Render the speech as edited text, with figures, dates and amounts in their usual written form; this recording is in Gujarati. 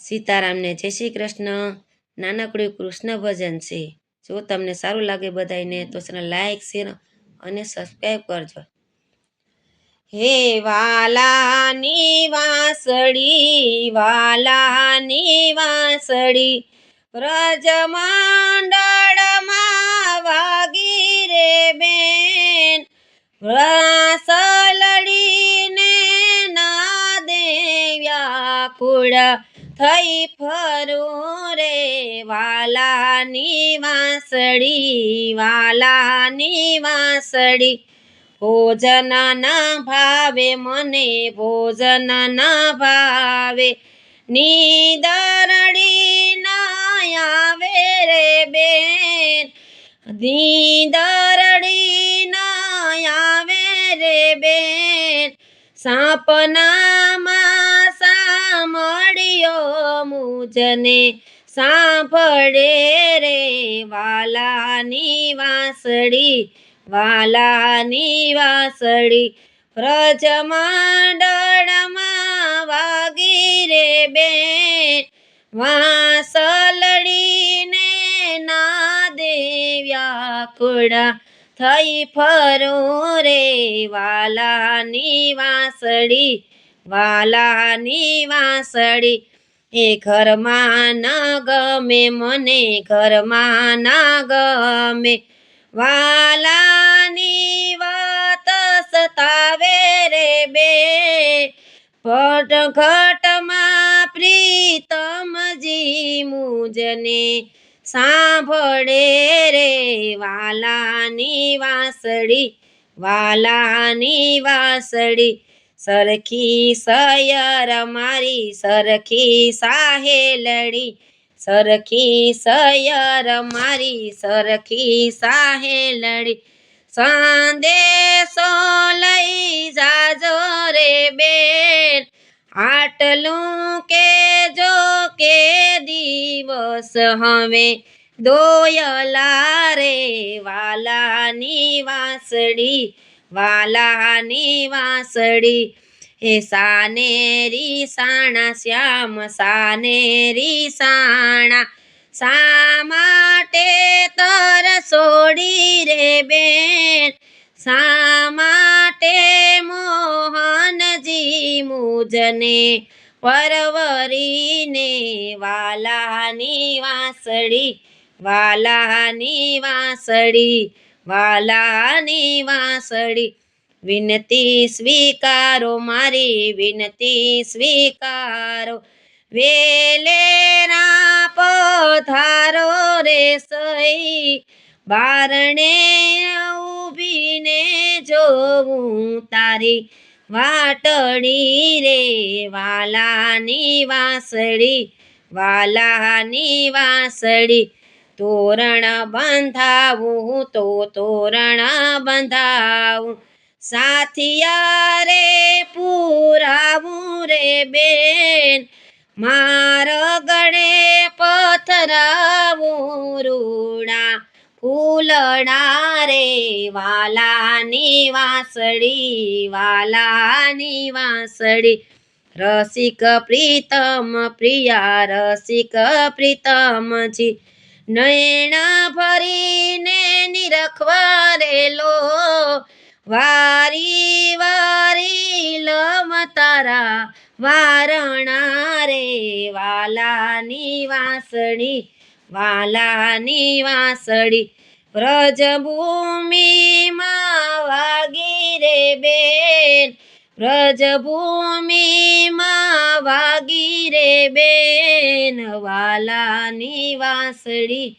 સીતારામને જય શ્રી કૃષ્ણ। નાનકડું કૃષ્ણ ભજન છે। જો તમને સારું લાગે બધાને તો ચેનલ લાઈક શેર અને સબસ્ક્રાઈબ કરજો। હે વાલાની વાંસળી વ્રજમંડળમાં વાગી રે બેન, વાંસળીને નાદે વ્યાકુળ થઈ ફરું રે। વાલાની વાંસળી ભોજન ના ભાવે મને, ભોજન ના ભાવે, નીંદરડી ના આવે રે બેન, નીંદરડી ના આવે રે બેન, સાપનામાં સાંભળ્યો મુજને સાંભળે રે। વાલાની વાંસળી વ્રજમંડળમાં વાગી રે બેન, વાંસળીને નાદે વ્યાકુળ થઈ ફરું રે। વાલાની વાંસળી એ ઘરમાં ના ગમે મને, ઘરમાં ના ગમે, વાલાની વાત સતાવે રે બેન, ઘટમાં પ્રીતમજી મુજને સાંભળે રે। વાલાની વાંસળી સરખી સયર મારી, સરખી સાહેલડી, સરખી સયર મારી, સરખી સાહેલડી, સંદેશો લઈ જાજો રે બેન, આટલું કેજો કે દિવસ હવે દોયલા રે। વાલાની વાંસળી એ સાનેરી સાણા શ્યામ, સાનેરી સાણા, શા માટે તર છોડી રે બેન, શા માટે મોહનજી મુજને પરવરીને। વાલાની વાંસળી વિનતી સ્વીકારો મારી, વિનતી સ્વીકારો, વેલેરા પધારો રે સઈ, બારણે ઊભીને જોવું તારી વાટડી રે। વાલાની વાંસળી તોરણ બંધાવું તો તોરણ બંધાવું, સાથિયા રે પુરાવું રે બેન, માર ગળે પથરાવું રૂડા ફૂલડા રે। વાલાની વાંસળી રસિક પ્રીતમ પ્રિયા, રસિક પ્રીતમજી નયન ભરીને નિરખવા રેલો, વારી વારી લમ તારા વારણા રે। વાલાની વાંસળી વ્રજભૂમિમાં વાગી રે બેન, વ્રજભૂમિમાં વાગી રે બેન, વાલાની વાંસળી।